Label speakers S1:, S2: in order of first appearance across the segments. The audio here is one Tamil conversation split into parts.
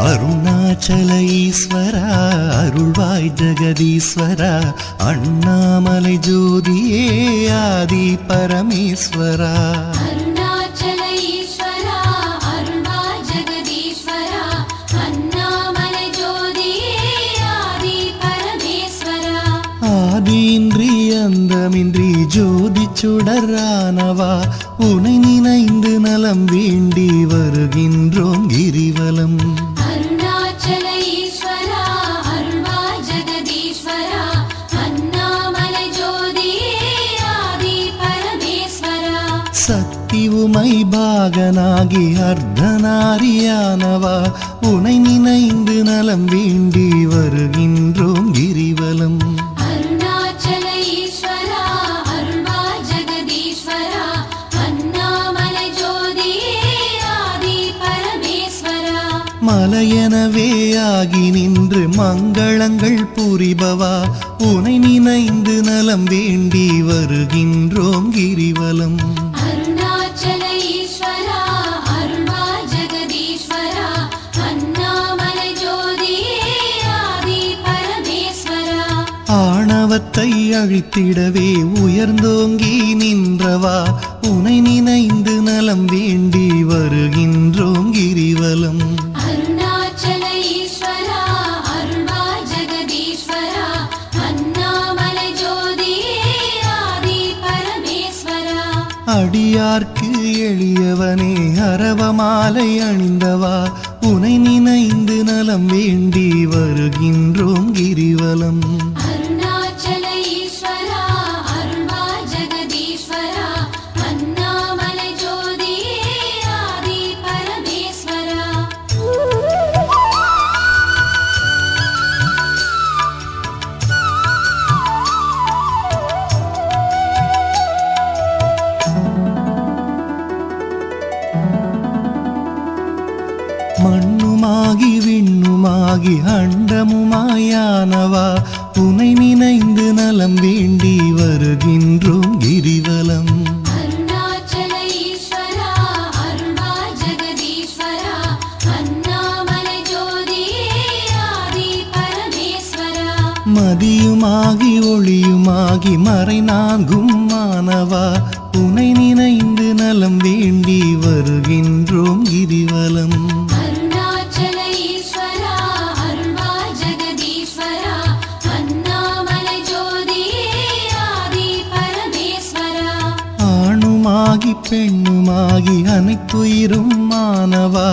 S1: அருணாச்சல ஈஸ்வரா அருள்வாய் ஜெகதீஸ்வரா அண்ணாமலை ஜோதியே ஆதி பரமேஸ்வரா
S2: அருணாச்சல ஈஸ்வரா அருள்வாய் ஜெகதீஸ்வரா அண்ணாமலை ஜோதியே ஆதி பரமேஸ்வரா
S1: ஆதியின்றி அந்தமின்றி ஜோதி சுடரானவா உனை நினைந்து நலம் வேண்டி வருகின்றோம் கிரிவலம்
S2: அருணாச்சல ஈஸ்வரா அருள்வாய் ஜெகதீஸ்வரா அண்ணாமலை ஜோதியே ஆதி பரமேஸ்வரா
S1: சக்தி உமை பாகனாகி அர்த்தநாரியானவா உனை நினைந்து நலம் வேண்டி வருகின்றோம் கிரிவலம்
S2: அருணாச்சல ஈஸ்வரா அருள்வாய் ஜெகதீஸ்வரா அண்ணாமலை ஜோதியே ஆதி பரமேஸ்வரா
S1: மலையெனவே ஆகி நின்று மங்களங்கள் புரிபவா உனை நினைந்து நலம் வேண்டி வருகின்றோம் கிரிவலம்
S2: அருணாச்சல ஈஸ்வரா அருள்வாய் ஜெகதீஸ்வரா அண்ணாமலை ஜோதியே ஆதி பரமேஸ்வரா
S1: ஆணவத்தை அழித்திடவே உயர்ந்தோங்கி நின்றவா உனை நினைந்து நலம் வேண்டி வருகின்றோம் கிரிவலம்
S2: அருணாச்சல ஈஸ்வரா அருள்வாய் ஜெகதீஸ்வரா அண்ணாமலை ஜோதியே ஆதி பரமேஸ்வரா
S1: அடியார்க்கு எளியவனே அரவமாலை அணிந்தவா உனை நினைந்து நலம் வேண்டி வருகின்றோம் கிரிவலம்
S2: அருணாச்சல ஈஸ்வரா அருள்வாய் ஜெகதீஸ்வரா அண்ணாமலை ஜோதியே ஆதி பரமேஸ்வரா
S1: மண்ணுமாகி விண்ணுமாகி அண்டமுமாயானவா உனை நினைந்து நலம் வேண்டி வருகின்றோம் கிரிவலம்
S2: அருணாச்சல ஈஸ்வரா அருள்வாய் ஜெகதீஸ்வரா அண்ணாமலை ஜோதியே ஆதி பரமேஸ்வரா
S1: மதியுமாகி ஒளியுமாகி மறைநான்கும் மானவா உனை நினைந்து நலம் வேண்டி வருகின்றோம் கிரிவலம்
S2: அருணாச்சல ஈஸ்வரா அருள்வாய் ஜெகதீஸ்வரா அண்ணாமலை ஜோதியே ஆதி பரமேஸ்வரா
S1: ஆணுமாகி பெண்ணுமாகி அனைத்துயிரும் மானவா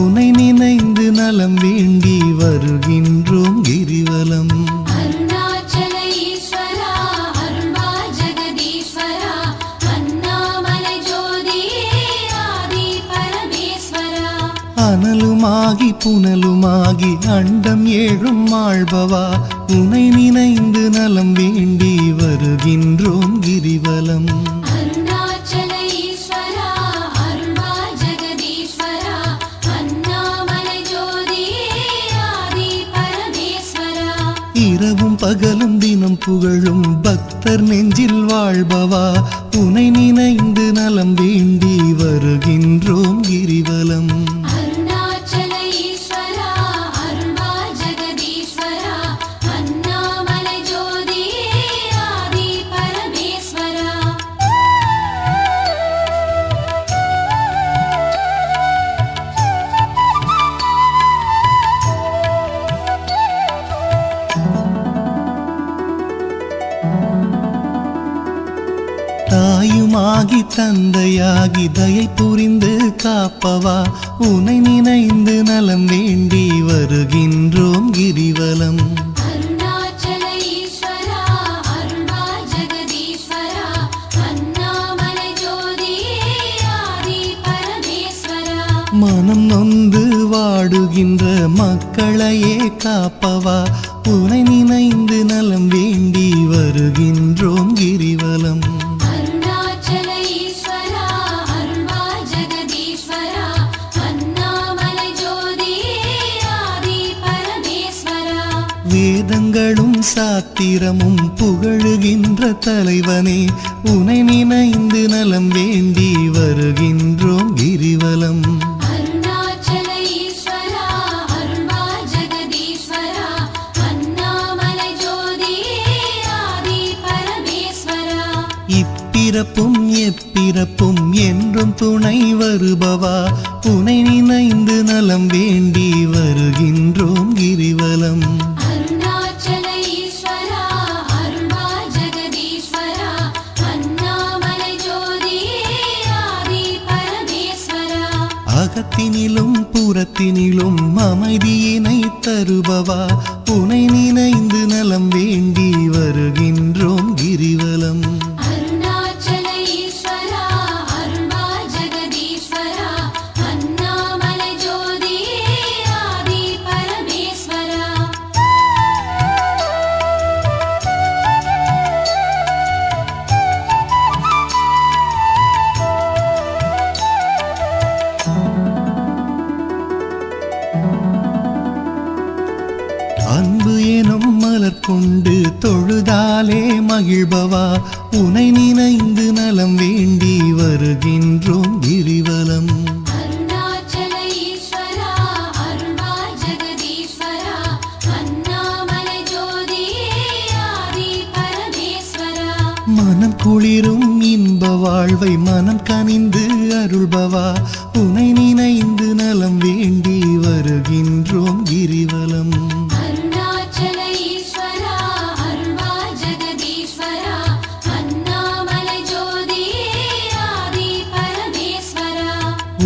S1: உனை நினைந்து நலம் வேண்டி வருகின்றோம் கிரிவலம்
S2: அருணாச்சல ஈஸ்வரா அருள்வாய் ஜெகதீஸ்வரா அண்ணாமலை ஜோதியே ஆதி பரமேஸ்வரா
S1: அனலுமாகி புனலுமாகி அண்டம் ஏழும் ஆள்பவா உனை நினைந்து நலம் வேண்டி வருகின்றோம் கிரிவலம்
S2: அருணாச்சல ஈஸ்வரா அருள்வாய் ஜெகதீஸ்வரா அண்ணாமலை ஜோதியே ஆதி பரமேஸ்வரா
S1: இரவும் பகலும் தினம் புகழும் பக்தர் நெஞ்சில் வாழ்பவா உனை நினைந்து நலம் வேண்டி வருகின்றோம் கிரிவலம்
S2: அருணாச்சல ஈஸ்வரா அருள்வாய் ஜெகதீஸ்வரா அண்ணாமலை ஜோதியே ஆதி பரமேஸ்வரா
S1: தாயுமாகி தந்தையாகி தயை புரிந்து காப்பவா உனை நினைந்து நலம் வேண்டி வருகின்றோம் கிரிவலம்
S2: அருணாச்சல ஈஸ்வரா அருள்வாய் ஜெகதீஸ்வரா அண்ணாமலை ஜோதியே ஆதி பரமேஸ்வரா
S1: மனம் நொந்து வாடுகின்ற மக்களையே காப்பவா உனை நினைந்து நலம் வேண்டி வருகின்றோம் கிரிவலம்
S2: அருணாச்சல ஈஸ்வரா அருள்வாய் ஜெகதீஸ்வரா அண்ணாமலை ஜோதியே ஆதி பரமேஸ்வரா
S1: வேதங்களும் சாத்திரமும் புகழுகின்ற தலைவனே உனை நினைந்து நலம் வேண்டி வருகின்றோம் கிரிவலம்
S2: அருணாச்சல ஈஸ்வரா அருள்வாய்
S1: இப்பிறப்பும் எப்பிறப்பும் என்றும் துணை வருபவா உனை நினைந்து நலம் வேண்டி வருகின்றோம் கிரிவலம்.
S2: அருணாச்சல ஈஸ்வரா அருள்வா ஜெகதீஸ்வரா அண்ணாமலை ஜோதியே ஆதி பரமேஸ்வரா.
S1: அகத்தினிலும் புறத்தினிலும் அமைதியினை தருபவா உனை நினைந்து நலம் வேண்டி வருகின்றோம் கிரிவலம்.
S2: அருணாச்சல ஈஸ்வரா அருள்வா ஜெகதீஸ்வரா அண்ணாமலை ஜோதியே ஆதி பரமேஸ்வரா.
S1: அன்பு எனும் மலர் கொண்டு தொழுதாலே மகிழ்பவா உனை நினைந்து நலம் வேண்டி வருகின்றோம் கிரிவலம்.
S2: அருணாச்சல ஈஸ்வரா அருள்வா ஜெகதீஸ்வரா அண்ணாமலை ஜோதியே ஆதி பரமேஸ்வரா.
S1: மனம் குளிரும் இன்ப வாழ்வை மனம் கனிந்து அருள்பவா உனை நினைந்து நலம் வேண்டி வருகின்றோம் கிரிவலம்.
S2: அருணாச்சல ஈஸ்வரா அருள்வா ஜெகதீஸ்வரா அண்ணாமலை ஜோதியே ஆதி பரமேஸ்வரா.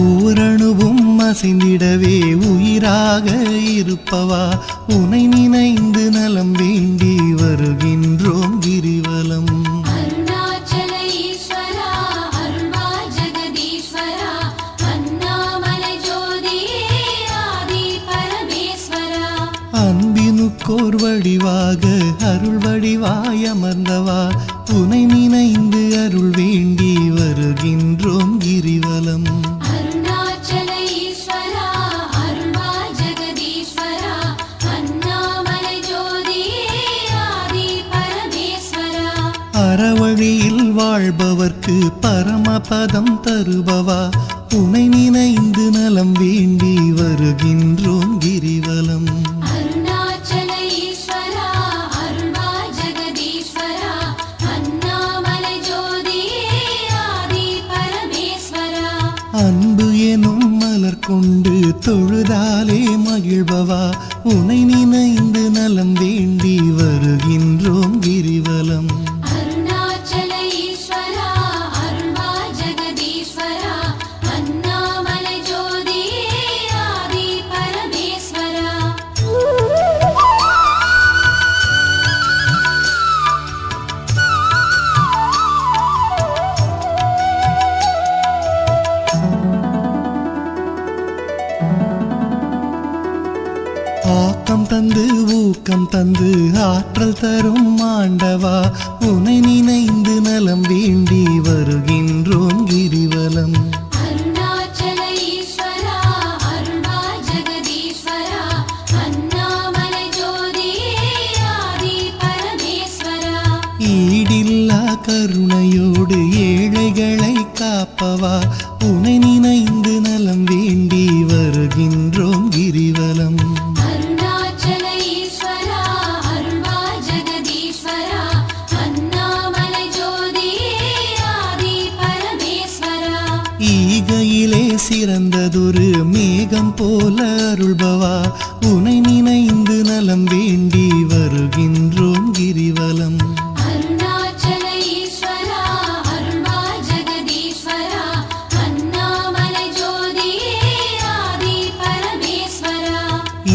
S1: ஓரணுவும் அசைந்திடவே உயிராக இருப்பவா உனை நினைந்து நலம் வேண்டி வருகின்றோம் கிரிவலம்.
S2: அருணாச்சல ஈஸ்வரா அருள்வா ஜெகதீஸ்வரா அண்ணாமலை ஜோதியே ஆதி பரமேஸ்வரா.
S1: அன்பினுக்கோர் வடிவாக அருள் வடிவாய் அமர்ந்தவா உனை நினைந்து அருள் வேண்டி வருகின்றோம் கிரிவலம்.
S2: அருணாச்சல ஈஸ்வரா அருள்வா ஜெகதீஸ்வரா அண்ணாமலை ஜோதியே ஆதி பரமேஸ்வரா.
S1: அறவழியில் வாழ்பவர்க்கு பரமபதம் தருபவா உனை நினைந்து நலம் வேண்டி வருகின்றோம் கிரிவலம்.
S2: அருணாச்சல ஈஸ்வரா அருள்வா ஜெகதீஸ்வரா அண்ணாமலை ஜோதியே ஆதி பரமேஸ்வரா.
S1: அன்பு எனும் மலர் கொண்டு தொழுதாலே மகிழ்பவா உனை நினைந்து நலம் வேண்டி வருகின்றோம் கிரிவலம்.
S2: அருணாச்சல ஈஸ்வரா அருள்வா ஜெகதீஸ்வரா அண்ணாமலை ஜோதியே ஆதி பரமேஸ்வரா.
S1: ஆக்கம் தந்து ஊக்கம் தந்து ஆற்றல் தரும் ஆண்டவா உனை நினைந்து நலம் வேண்டி வருகின்றோம் கிரிவலம்.
S2: அருணாச்சல ஈஸ்வரா அருள்வா ஜெகதீஸ்வரா அண்ணாமலை ஜோதியே ஆதி பரமேஸ்வரா.
S1: ஈடில்லா கருணையோடு ஏழைகளை காப்பவா உனை நினைந்து நலம் வேண்டி வருகின்றோம் கிரிவலம்.
S2: அருணாச்சல ஈஸ்வரா அருள்வா ஜெகதீஸ்வரா அண்ணாமலை ஜோதியே ஆதி பரமேஸ்வரா.
S1: ஈகையிலே சிறந்ததொரு மேகம் போல அருள்பவா உனை நினைந்து நலம் வேண்டி வருகின்றோம் கிரிவலம்.
S2: அருணாச்சல ஈஸ்வரா அருள்வா ஜெகதீஸ்வரா அண்ணாமலை ஜோதியே ஆதி பரமேஸ்வரா.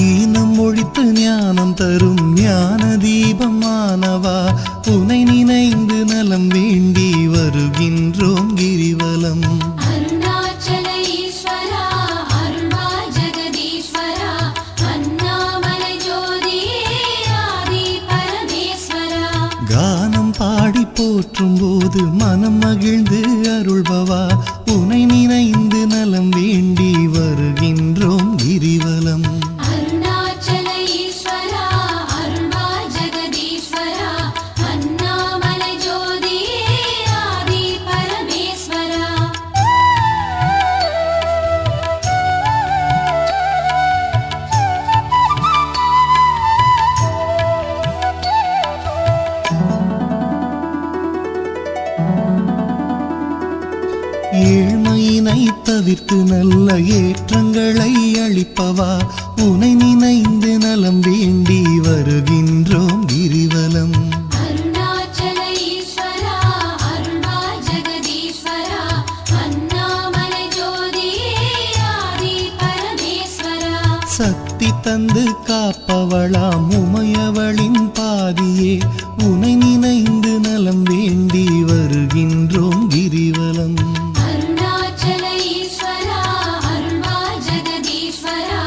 S1: ஈனம் ஒழித்து ஞானம் தரும் ஞான தீபமானவா உனை நினைந்து நலம் வேண்டி வருகின்றோம் கிரிவலம்.
S2: அருணாச்சல ஈஸ்வரா அருள்வா ஜெகதீஸ்வரா அண்ணாமலை ஜோதியே ஆதி பரமேஸ்வரா.
S1: கானம் பாடி போற்றும் போது மனம் மகிழ்ந்து அருள்பவா உனை நினைந்து நலம் வேண்டி வருகின்றோம் கிரிவலம்.
S2: அருணாச்சல ஈஸ்வரா அருள்வா ஜெகதீஸ்வரா அண்ணாமலை ஜோதியே ஆதி பரமேஸ்வரா.
S1: தவிர்த்து நல்ல ஏற்றங்களை அளிப்பவா உனை நினைந்து நலம் வேண்டி வருகின்றோம் கிரிவலம்.
S2: அருணாச்சல ஈஸ்வரா அருள்வா ஜெகதீஸ்வரா அண்ணாமலை ஜோதியே ஆதி பரமேஸ்வரா.
S1: சக்தி தந்து காப்பவளாம் உமையவளின் பாதியே உனை நினைந்து நலம் வேண்டி வருகின்றோம் கிரிவலம்.
S2: அருணாச்சல ஈஸ்வரா அருள்வா ஜெகதீஸ்வரா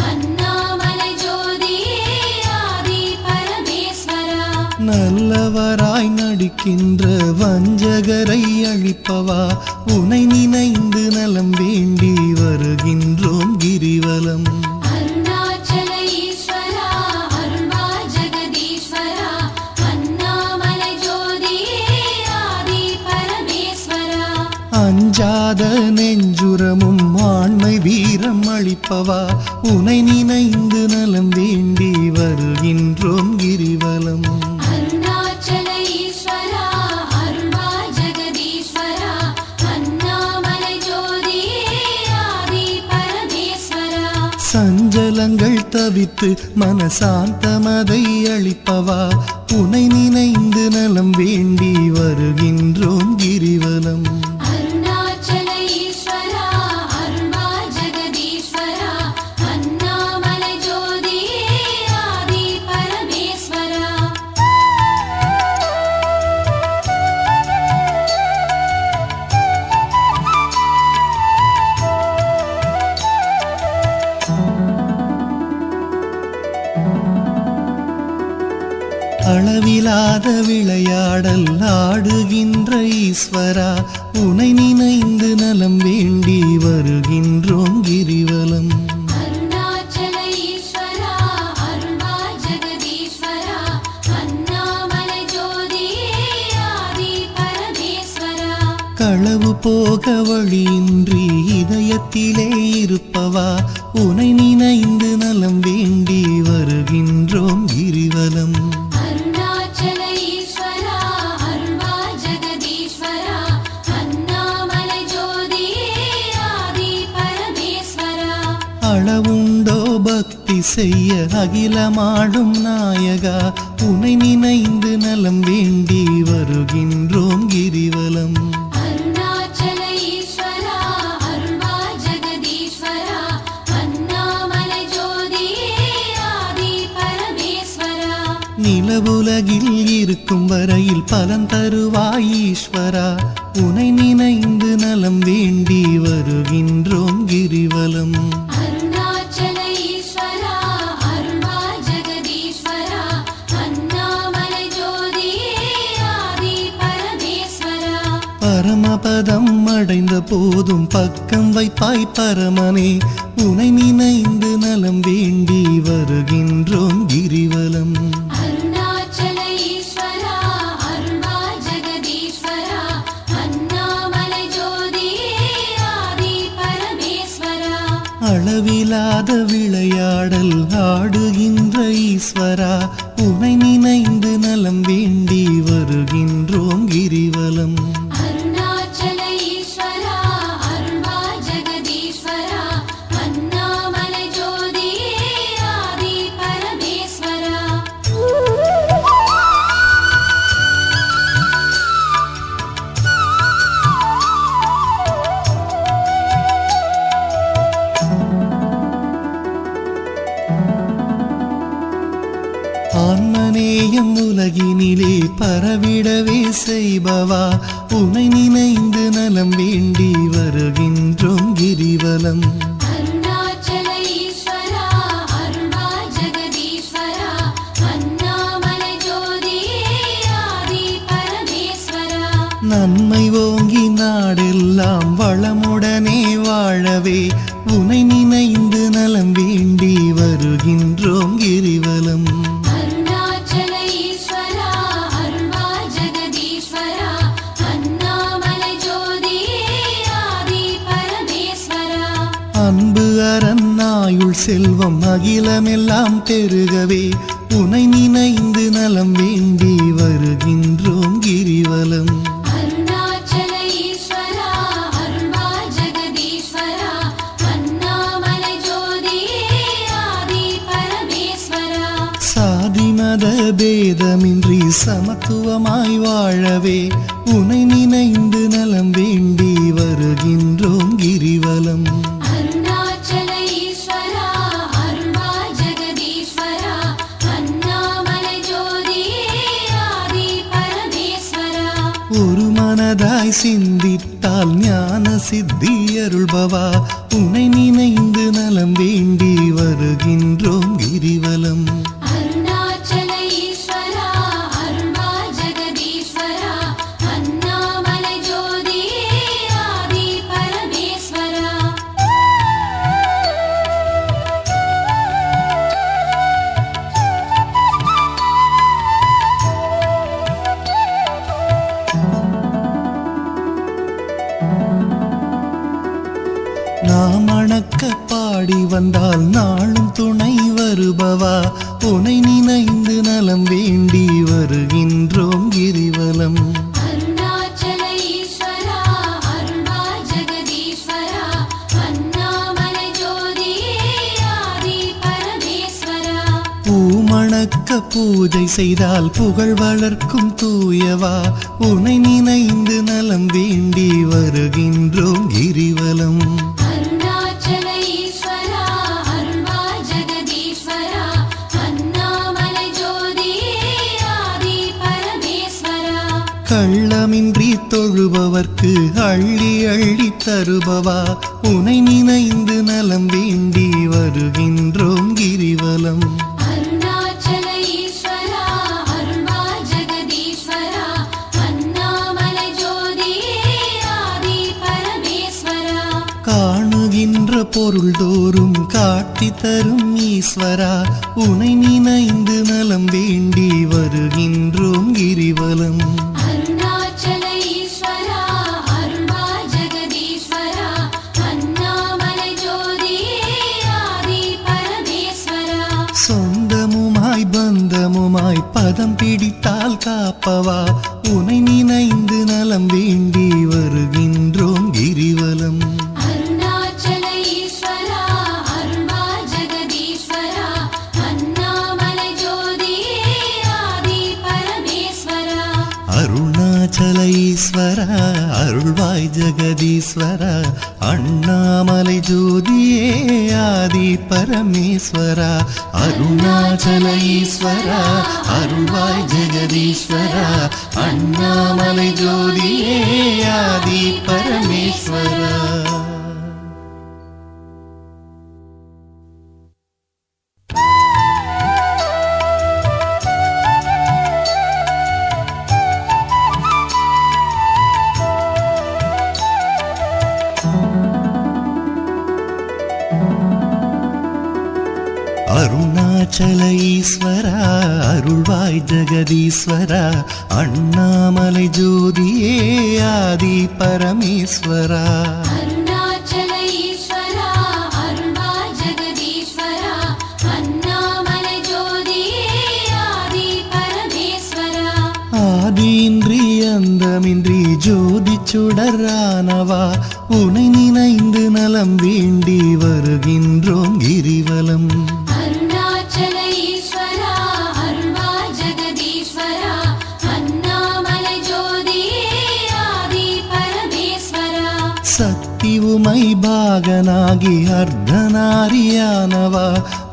S2: அண்ணாமலை ஜோதியே ஆதி பரமேஸ்வரா.
S1: நல்லவராய் நடிக்கின்ற வஞ்சகரை அழிப்பவா உனை நினைந்து நலம் வேண்டி வருகின்றோம் கிரிவலம்.
S2: அருணாச்சல ஈஸ்வரா அருள்வா ஜெகதீஸ்வரா அண்ணாமலை ஜோதியே ஆதி பரமேஸ்வரா.
S1: அஞ்சாத நெஞ்சுரமும் ஆண்மை வீரம் அளிப்பவா உனை நினைந்து நலம் வேண்டி வருகின்றோம் கிரிவலம்.
S2: அருணாச்சல ஈஸ்வரா அருள்வா ஜெகதீஸ்வரா அண்ணாமலை ஜோதியே ஆதி பரமேஸ்வரா.
S1: சஞ்சலங்கள் தவித்து மனசாந்தமதை அளிப்பவா உனை நினைந்து நலம் வேண்டி வருகின்றோம் கிரிவலம்.
S2: அருணாச்சல ஈஸ்வரா அருள்வா ஜெகதீஸ்வரா அண்ணாமலை ஜோதியே ஆதி பரமேஸ்வரா.
S1: அளவிலாத விளையாடல் ஆடுகின்ற ஈஸ்வரா உனை நினைந்து நலம் வேண்டி வருகின்றோம் கிரிவலம்.
S2: அருணாச்சல ஈஸ்வரா அருள்வா ஜெகதீஸ்வரா அண்ணாமலை ஜோதியே ஆதி பரமேஸ்வரா.
S1: களவு போக வழியின்றி இதயத்திலே இருப்பவா உனை நினைந்து நலம் வேண்டி வருகின்றோம் கிரிவலம்.
S2: அருணாச்சல ஈஸ்வரா அருள்வா ஜெகதீஸ்வரா அண்ணாமலை ஜோதியே ஆதி பரமேஸ்வரா.
S1: அளவுண்டோ பக்தி செய்ய அகிலமாடும் நாயகா உனை நினைந்து நலம் வேண்டி வருகின்றோம் கிரிவலம்.
S2: அருணாச்சல ஈஸ்வரா அருள்வா ஜெகதீஸ்வரா அண்ணாமலை ஜோதியே ஆதி பரமேஸ்வரா.
S1: நிலவுலகில் இருக்கும் வரையில் பலன் தருவாய் ஈஸ்வரா உனை நினைந்து நலம் வேண்டி வருகின்றோம் கிரிவலம்.
S2: அருணாச்சல ஈஸ்வரா அருள்வா ஜெகதீஸ்வரா அண்ணாமலை ஜோதியே ஆதி பரமேஸ்வரா.
S1: பரமபதம் அடைந்த போதும் பக்கம் வைப்பாய் பரமனே உனை நினைந்து நலம் வேண்டி வருகின்றோம் கிரிவலம்.
S2: அருணாச்சல ஈஸ்வரா அருள்வா ஜெகதீஸ்வரா அண்ணாமலை ஜோதியே ஆதி பரமேஸ்வரா.
S1: அளவிலாத விளையாடல் ஆடுகின்ற ஈஸ்வரா உனை நினைந்து நலம் வேண்டி வருகின்றோம் கிரிவலம்.
S2: அருணாச்சல ஈஸ்வரா அருள்வா ஜெகதீஸ்வரா அண்ணாமலை ஜோதியே ஆதி பரமேஸ்வரா.
S1: ஆன்மநேயம் உலகினிலே பரவிடவே செய்பவா உனை நினைந்து நலம் வேண்டி வருகின்றோம் கிரிவலம்.
S2: அருணாச்சல ஈஸ்வரா அருள்வா ஜெகதீஸ்வரா அண்ணாமலை ஜோதியே ஆதி பரமேஸ்வரா.
S1: நன்மை ஓங்கி நாடெல்லாம் வளமுடனே வாழவே உனை நினைந்து நலம் வேண்டி வருகின்றோம் கிரிவலம்.
S2: அருணாச்சல ஈஸ்வரா அருள்வா ஜெகதீஸ்வரா அண்ணாமலை ஜோதியே ஆதி பரமேஸ்வரா.
S1: அன்பு அரணாயுள் செல்வம் அகிலமெல்லாம் பெருகவே உனை நினைந்து நலம் வேண்டி வருகின்றோம் கிரிவலம்.
S2: அருணாச்சல ஈஸ்வரா அருள்வா ஜெகதீஸ்வரா
S1: பேதமின்றி சமத்துவமாய் வாழவே உனை நினைந்து நலம் வேண்டி வருகின்றோம் கிரிவலம்.
S2: அருணாச்சல ஈஸ்வரா அருள்வாய் ஜெகதீஸ்வரா அண்ணாமலை ஜோதியே ஆதி பரமேஸ்வரா.
S1: ஒரு மனதாய் சிந்தித்தால் ஞான சித்தி அருள்பவா உனை நினைந்து நலம் வேண்டி வருகின்றோம் கிரிவலம்.
S2: அருணாச்சல ஈஸ்வரா அருள்வாய் ஜெகதீஸ்வரா அண்ணாமலை ஜோதியே ஆதி பரமேஸ்வரா.
S1: நாம் அணக்க பாடி வந்தால் நாளும் துணை வருபவா உனை நினைந்து நலம் வேண்டி வருகின்றோம் கிரிவலம்.
S2: அருணாச்சல ஈஸ்வரா அருள்வாய் ஜெகதீஸ்வரா அண்ணாமலை ஜோதியே ஆதி பரமேஸ்வரா.
S1: பூமணக்க பூஜை செய்தால் புகழ் வளர்க்கும் தூயவா உனை நினைந்து நலம் வேண்டி வருகின்றோம் கிரிவலம்.
S2: அருணாச்சல ஈஸ்வரா அருள்வாய் ஜெகதீஸ்வரா அண்ணாமலை ஜோதியே ஆதி பரமேஸ்வரா.
S1: கள்ளமின்றி தொழுபவர்க்கு அள்ளி அள்ளி தருபவா உனை நினைந்து நலம் வேண்டி வருகின்றோம் கிரிவலம்.
S2: அருணாச்சல ஈஸ்வரா அருள்வாய் ஜெகதீஸ்வரா அண்ணாமலை ஜோதியே ஆதி பரமேஸ்வரா.
S1: காணுகின்ற பொருள் தோறும் காட்டி தரும் ஈஸ்வரா உனை நினைந்து நலம் வேண்டி வருகின்றோம் கிரிவலம்.
S2: அருணாச்சல ஈஸ்வரா அருள்வாய் ஜெகதீஸ்வரா அண்ணாமலை ஜோதியே ஆதி பரமேஸ்வரா.
S1: சொந்தமுமாய் பந்தமுமாய் பதம் பிடித்தால் காப்பவா உனை நினைந்து நலம் வேண்டி வருகின்றோம் கிரிவலம்.
S2: அருணாச்சல ஈஸ்வரா அருள்வாய் ஜெகதீஸ்வரா அண்ணாமலை ஜோதியே ஆதி பரமேஸ்வரா.
S1: அருணாச்சல ஈஸ்வரா அருள்வாய் ஜெகதீஸ்வரா அண்ணாமலை ஜோதியே ஆதி பரமேஸ்வரா. அருணாச்சல ஈஸ்வரா அருள்வாய் ஜெகதீஸ்வரா அண்ணாமலை ஜோதியே ஆதி பரமேஸ்வரா. அருணாச்சல ஈஸ்வரா அருள்வாய் ஜெகதீஸ்வரா அண்ணாமலை ஜோதியே ஆதி பரமேஸ்வரா.
S2: அருணாச்சல ஈஸ்வரா அருள்வாய் ஜெகதீஸ்வரா அண்ணாமலை ஜோதியே ஆதி பரமேஸ்வரா.
S1: ஆதியின்றி அந்தமின்றி ஜோதி சுடரானவா உனை நினைந்து நலம் வேண்டி வருகின்றோம் கிரிவலம்.
S2: அருணாச்சல ஈஸ்வரா அருள்வாய் ஜெகதீஸ்வரா அண்ணாமலை ஜோதியே ஆதி பரமேஸ்வரா.
S1: சக்தி உமை பாகனாகி அர்த்தநாரியானவா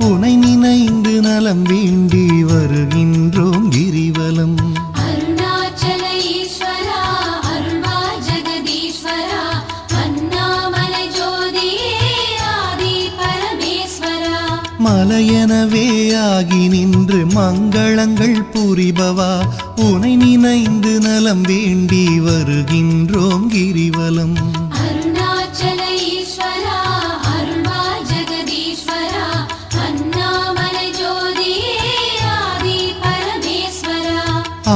S1: உனை நினைந்து நலம் வேண்டி வருகின்றோம் கிரிவலம்.
S2: அருணாச்சல ஈஸ்வரா அருள்வாய் ஜெகதீஸ்வரா அண்ணாமலை ஜோதியே ஆதி பரமேஸ்வரா.
S1: மலையெனவே ஆகி நின்று மங்களங்கள் புரிபவா உனை நினைந்து நலம் வேண்டி வருகின்றோம் கிரிவலம்.
S2: அருணாச்சல ஈஸ்வரா அருள்வாய் ஜெகதீஸ்வரா அண்ணாமலை ஜோதியே ஆதி பரமேஸ்வரா.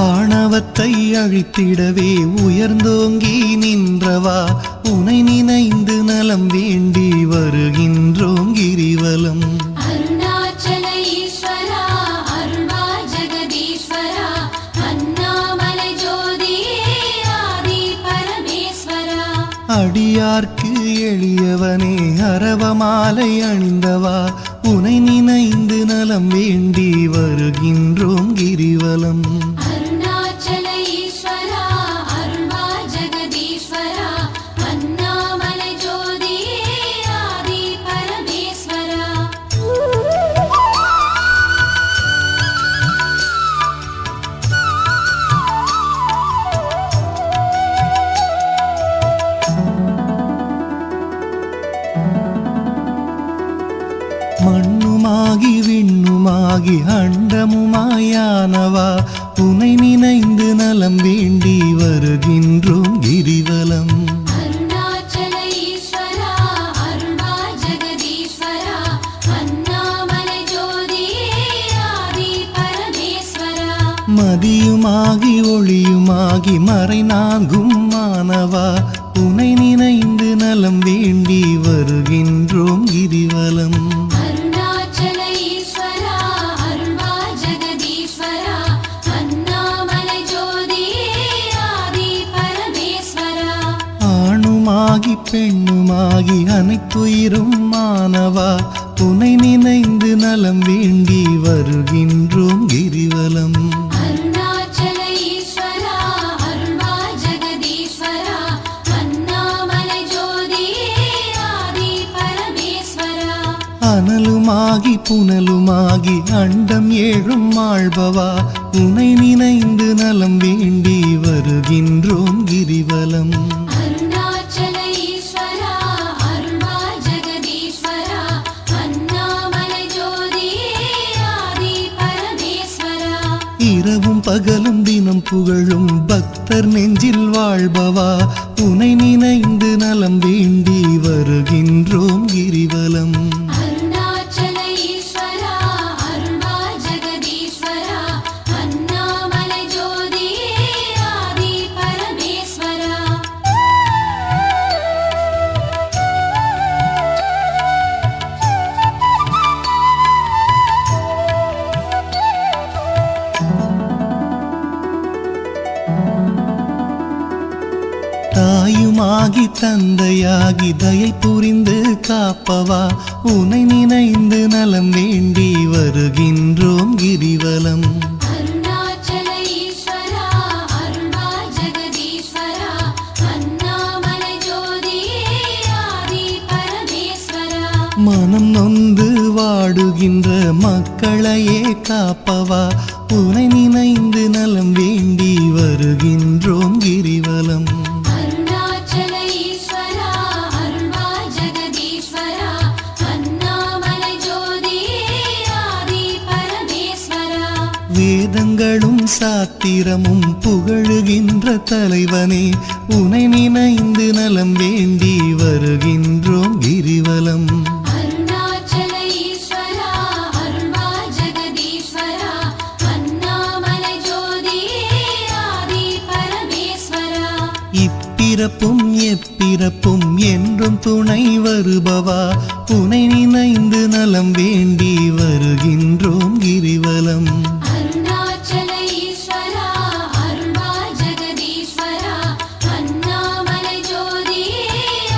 S1: ஆணவத்தை அழித்திடவே உயர்ந்தோங்கி நின்றவா உனை நினைந்து நலம் வேண்டி வருகின்றோம் கிரிவலம்.
S2: அருணாச்சல ஈஸ்வரா அருள்வாய் ஜெகதீஸ்வரா அண்ணாமலை ஜோதியே ஆதி பரமேஸ்வரா.
S1: அடியார்க்கு எளியவனே அரவமாலை அணிந்தவா உனை நினைந்து நலம் வேண்டி வருகின்றோம் கிரி அனலுமாகி அண்டமுமாயானவா உனை நினைந்து நலம் வேண்டி வருகின்றோம் கிரிவலம்.
S2: அருணாச்சல ஈஸ்வரா அருள்வா ஜெகதீஸ்வரா அண்ணாமலை ஜோதியே ஆதி பரமேஸ்வரா.
S1: மதியுமாகி ஒளியுமாகி மறை நான்கும் மானவா உனை நினைந்து நலம் வேண்டி வருகின்றோம் கிரிவலம்.
S2: அருணாச்சல ஈஸ்வரா அருள்வா ஜெகதீஸ்வரா அண்ணாமலை ஜோதியே ஆதி பரமேஸ்வரா.
S1: ஆணுமாகி பெண்ணுமாகி அனைத்துயிரும் மானவா உனை நினைந்து நலம் வேண்டி வருகின்றோம் கிரிவலம்.
S2: அருணாச்சல ஈஸ்வரா அருள்வா ஜெகதீஸ்வரா அண்ணாமலை ஜோதியே ஆதி பரமேஸ்வரா.
S1: அனலுமாகி புனலுமாகி அண்டம் ஏழும் ஆள்பவா உனை நினைந்து நலம் வேண்டி வருகின்றோம் கிரிவலம்.
S2: அருணாச்சல ஈஸ்வரா அருள்வா ஜெகதீஸ்வரா அண்ணாமலை ஜோதியே ஆதி பரமேஸ்வரா.
S1: இரவும் பகலும் தினம் புகழும் பக்தர் நெஞ்சில் வாழ்பவா உனை நினைந்து நலம் வேண்டி வருகின்றோம் கிரிவலம்.
S2: அருணாச்சல ஈஸ்வரா அருள்வா ஜெகதீஸ்வரா அண்ணாமலை ஜோதியே ஆதி பரமேஸ்வரா.
S1: தாயுமாகி தந்தையாகி தயை புரிந்து காப்பவா உனை நினைந்து நலம் வேண்டி வருகின்றோம் கிரிவலம்.
S2: அருணாச்சல ஈஸ்வரா அருள்வா ஜெகதீஸ்வரா அண்ணாமலை ஜோதியே ஆதி பரமேஸ்வரா.
S1: மனம் நொந்து வாடுகின்ற மக்களையே காப்பவா உனை நினைந்து நலம் வேண்டி வருகின்றோம் கிரிவலம்.
S2: அருணாச்சல ஈஸ்வரா அருள்வா ஜெகதீஸ்வரா அண்ணாமலை ஜோதியே ஆதி பரமேஸ்வரா.
S1: வேதங்களும் சாத்திரமும் புகழுகின்ற தலைவனே உனை நினைந்து நலம் வேண்டி வருகின்றோம் கிரிவலம்.
S2: அருணாச்சல ஈஸ்வரா அருள்வா ஜெகதீஸ்வரா அண்ணாமலை ஜோதியே ஆதி பரமேஸ்வரா.
S1: இப்பிறப்பும் எப்பிறப்பும் என்றும் துணை வருபவா உனை நினைந்து நலம் வேண்டி வருகின்றோம் கிரிவலம்.
S2: அருணாச்சல ஈஸ்வரா அருள்வா ஜெகதீஸ்வரா அண்ணாமலை ஜோதியே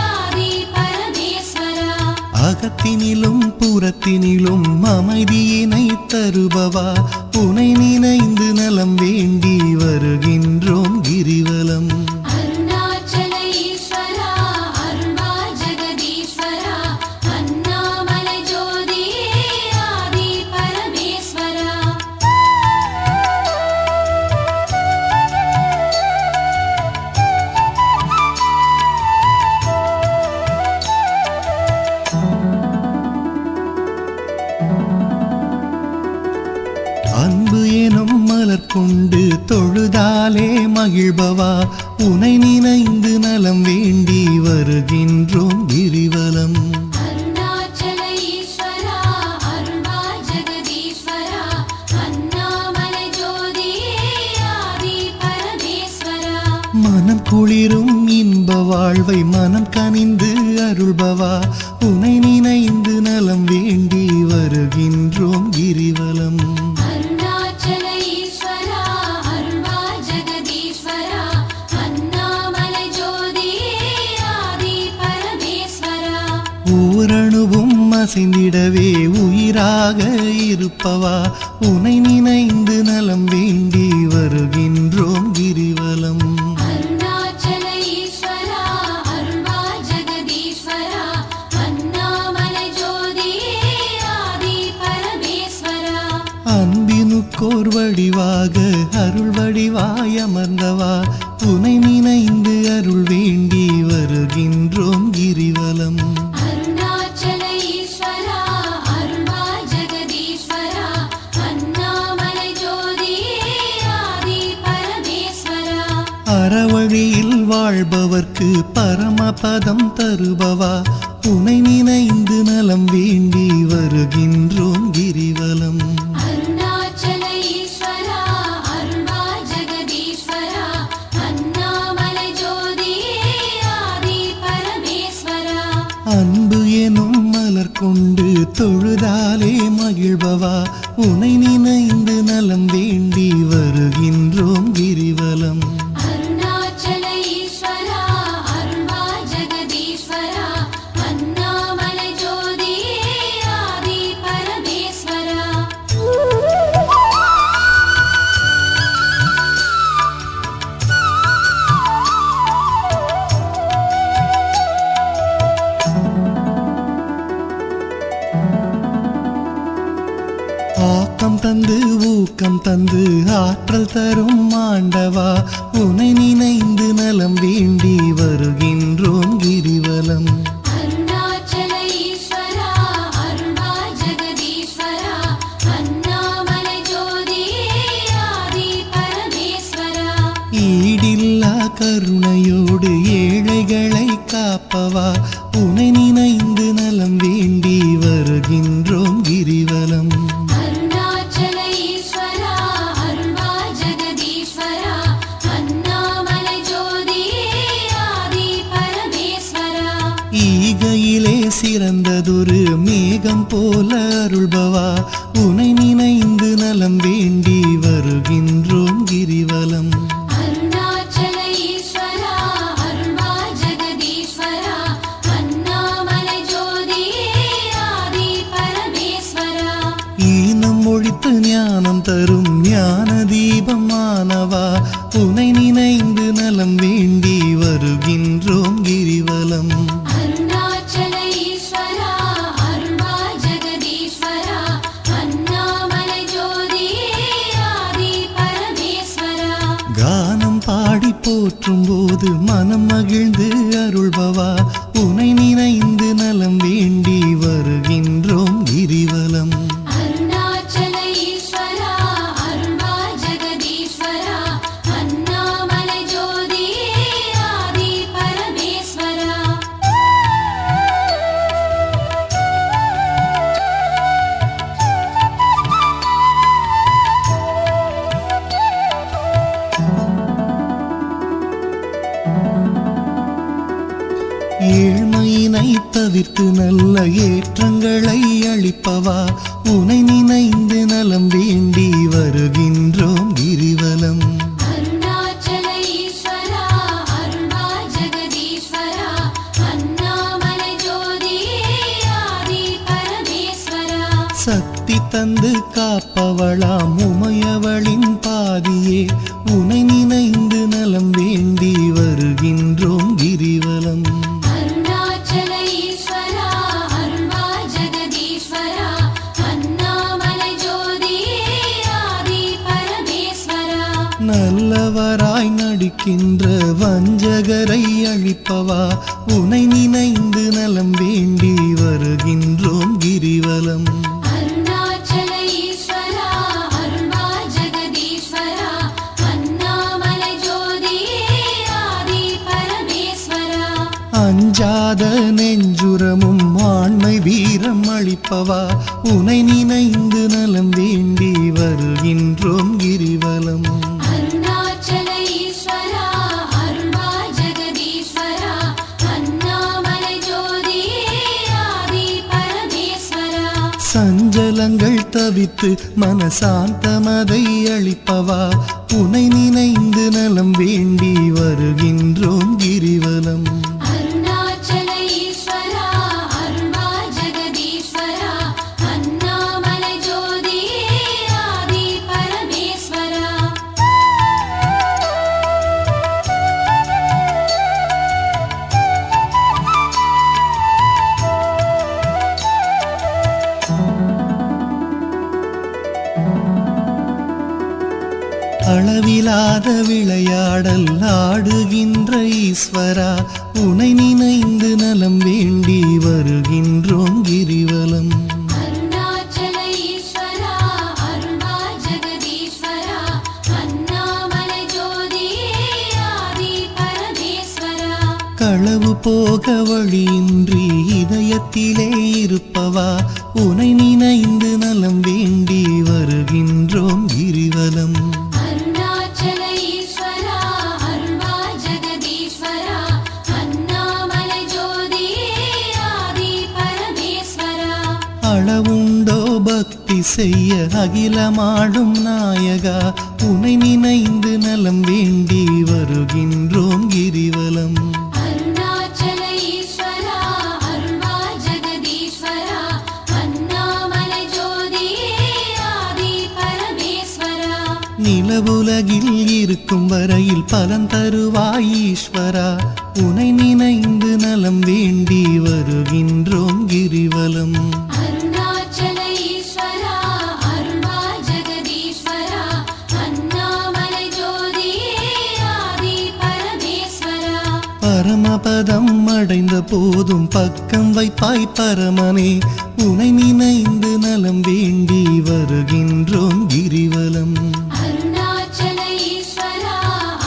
S2: ஆதி பரமேஸ்வரா.
S1: அகத்தினிலும் புறத்தினிலும் அமைதியினை தருபவா உனை நினைந்து நலம் வேண்டி வருகின்றோம் கிரிவலம்.
S2: அருணாச்சல ஈஸ்வரா அருள்வா ஜெகதீஸ்வரா அண்ணாமலை ஜோதியே ஆதி பரமேஸ்வரா.
S1: அன்பு எனும் மலர் கொண்டு தொழுதாலே மகிழ்பவா உனை நினைந்து நலம் வேண்டி வருகின்றோம் கிரிவலம்.
S2: அருணாச்சல ஈஸ்வரா அருள்வா ஜெகதீஸ்வரா அண்ணாமலை ஜோதியே ஆதி பரமேஸ்வரா.
S1: மனம் குளிரும் இன்ப வாழ்வை மனம் கனிந்து அருள்பவா உனை நினைந்து நலம் வேண்டி வருகின்றோம் கிரிவலம்.
S2: அருணாச்சல ஈஸ்வரா அருள்வா ஜெகதீஸ்வரா அண்ணாமலை ஜோதியே ஆதி பரமேஸ்வரா.
S1: ஊரணுவும் அசைந்திடவே உயிராக இருப்பவா உனை நினைந்து நலம் வேண்டி வருகின்றோம் கிரிவலம்.
S2: அருணாச்சல ஈஸ்வரா அருள்வா ஜெகதீஸ்வரா அண்ணாமலை ஜோதியே ஆதி பரமேஸ்வரா.
S1: அன்பினுக்கோர் வடிவாக அருள் வடிவாய் அமர்ந்தவா உனை நினைந்து அருள் வேண்டி வருகின்றோம் கிரிவலம்.
S2: அருணாச்சல ஈஸ்வரா அருள்வா ஜெகதீஸ்வரா
S1: பழமொழியில் வாழ்பவர்க்கு பரமபதம் தருபவா உனை நினைந்து நலம் வேண்டி வருகின்றோம் கிரிவலம்.
S2: அருணாச்சல ஈஸ்வரா அருள்வா ஜெகதீஸ்வரா அண்ணாமலை ஜோதியே ஆதி பரமேஸ்வரா.
S1: அன்பு எனும் மலர் கொண்டு தொழுதாலே மகிழ்பவா உனை நினைந்து நலம் வேண்டி வருகின்றோம் கிரிவலம்.
S2: அருணாச்சல ஈஸ்வரா அருள்வா ஜெகதீஸ்வரா அண்ணாமலை ஜோதியே ஆதி பரமேஸ்வரா.
S1: ஆக்கம் தந்து ஊக்கம் தந்து ஆற்றல் தரும் ஆண்டவா உனை நினைந்து நலம் வேண்டி வருகின்றோம் கிரிவலம்.
S2: அருணாச்சல ஈஸ்வரா அருள்வா ஜெகதீஸ்வரா அண்ணாமலை ஜோதியே ஆதி பரமேஸ்வரா.
S1: ஈடில்லா கருணையோடு ஏழைகளை காப்பவா உனை நினைந்து நலம் வேண்டி வருகின்றோம் கிரிவலம்.
S2: அருணாச்சல ஈஸ்வரா அருள்வா ஜெகதீஸ்வரா அண்ணாமலை ஜோதியே ஆதி பரமேஸ்வரா.
S1: ஈகையிலே சிறந்ததொரு மேகம் போல அருள்பவா உனை நினைந்து நலம் வேண்டி வருகின்றோம் கிரிவலம்.
S2: அருணாச்சல ஈஸ்வரா அருள்வா ஜெகதீஸ்வரா அண்ணாமலை ஜோதியே ஆதி பரமேஸ்வரா.
S1: ஈனம் ஒழித்து ஞானம் தரும் ஞான தீபமானவா உனை நினைந்து நலம் வேண்டி வருகின்றோம் கிரிவலம்.
S2: அருணாச்சல ஈஸ்வரா அருள்வா ஜெகதீஸ்வரா அண்ணாமலை ஜோதியே ஆதி பரமேஸ்வரா.
S1: கானம் பாடி போற்றும் போது மனம் மகிழ்ந்து அருள்பவா உனை நினைந்து நலம் வேண்டி வருகின்றோம் கிரிவலம்.
S2: அருணாச்சல ஈஸ்வரா அருள்வா ஜெகதீஸ்வரா அண்ணாமலை ஜோதியே ஆதி பரமேஸ்வரா.
S1: ஏழ்மையினை தவிர்த்து நல்ல ஏற்றங்களை அளிப்பவா உனை நினைந்து நலம் வேண்டி வருகின்றோம் கிரிவலம்.
S2: அருணாச்சல ஈஸ்வரா அருள்வா ஜெகதீஸ்வரா அண்ணாமலை ஜோதியே ஆதி பரமேஸ்வரா.
S1: சக்தி தந்து காப்பவளாம் உமையவளின் பாதியே உனை நினைந்து நலம் வேண்டி வருகின்றோம் கிரிவலம்.
S2: அருணாச்சல ஈஸ்வரா அருள்வா ஜெகதீஸ்வரா அண்ணாமலை ஜோதியே ஆதி பரமேஸ்வரா.
S1: நல்லவராய் நடிக்கின்ற வஞ்சகரை அழிப்பவா உனை நினைந்து நலம் வேண்டி வருகின்றோம் கிரிவலம்.
S2: அருணாச்சல ஈஸ்வரா அருள்வா ஜெகதீஸ்வரா அண்ணாமலை ஜோதியே ஆதி பரமேஸ்வரா.
S1: அஞ்சாத நெஞ்சுரமும் ஆண்மை வீரம் அளிப்பவா உனை நினைந்து நலம் வேண்டி வருகின்றோம் கிரிவலம்.
S2: அருணாச்சல ஈஸ்வரா அருள்வா ஜெகதீஸ்வரா அண்ணாமலை ஜோதியே ஆதி பரமேஸ்வரா.
S1: சஞ்சலங்கள் தவித்து மனசாந்தமதை அளிப்பவா உனை நினைந்து நலம் வேண்டி வருகின்றோம் கிரிவலம்.
S2: அருணாச்சல ஈஸ்வரா அருள்வா ஜெகதீஸ்வரா அண்ணாமலை ஜோதியே ஆதி பரமேஸ்வரா.
S1: அளவிலாத விளையாடல் ஆடுகின்ற ஈஸ்வரா உனை நினைந்து நலம் வேண்டி வருகின்றோம் கிரிவலம்.
S2: அருணாச்சல ஈஸ்வரா அருள்வா ஜெகதீஸ்வரா அண்ணாமலை ஜோதியே ஆதி
S1: போக வழியின்றி இதயத்திலே இருப்பவா உனை நினைந்து நலம் வேண்டி வருகின்றோம் கிரிவலம்.
S2: அருணாச்சல ஈஸ்வரா அருள்வா ஜெகதீஸ்வரா அண்ணாமலை ஜோதியே ஆதி பரமேஸ்வரா.
S1: அளவுண்டோ பக்தி செய்ய அகிலமாடும் நாயகா உனை நினைந்து நலம் வேண்டி வருகின்றோம் கிரிவலம்.
S2: அருணாச்சல ஈஸ்வரா அருள்வா ஜெகதீஸ்வரா அண்ணாமலை ஜோதியே ஆதி பரமேஸ்வரா.
S1: நிலவுலகில் இருக்கும் வரையில் பலன் தருவாய் ஈஸ்வரா உனை நினைந்து நலம் வேண்டி வருகின்றோம் கிரிவலம்.
S2: அருணாச்சல ஈஸ்வரா அருள்வா ஜெகதீஸ்வரா அண்ணாமலை ஜோதியே ஆதி பரமேஸ்வரா.
S1: பரமபதம் அடைந்த போதும் பக்கம் வைப்பாய் பரமனே உனை நினைந்து நலம் வேண்டி வருகின்றோம் கிரிவலம்.
S2: அருணாச்சல ஈஸ்வரா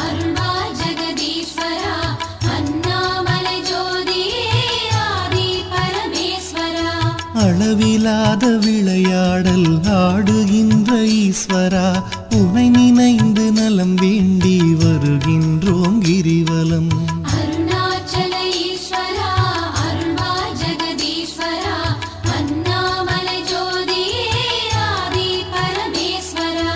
S2: அருள்வா ஜெகதீஸ்வரா அண்ணாமலை ஜோதியே ஆதி பரமேஸ்வரா.
S1: அளவிலாத விளையாடல் ஆடுகின்ற ஈஸ்வரா உனை நினைந்து நலம் வேண்டி வருகின்றோம் கிரிவலம்.
S2: அருணாச்சல ஈஸ்வரா அருள்வா ஜெகதீஸ்வரா அண்ணாமலை ஜோதியே ஆதி பரமேஸ்வரா.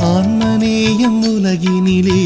S1: ஆன்மநேயம் உலகினிலே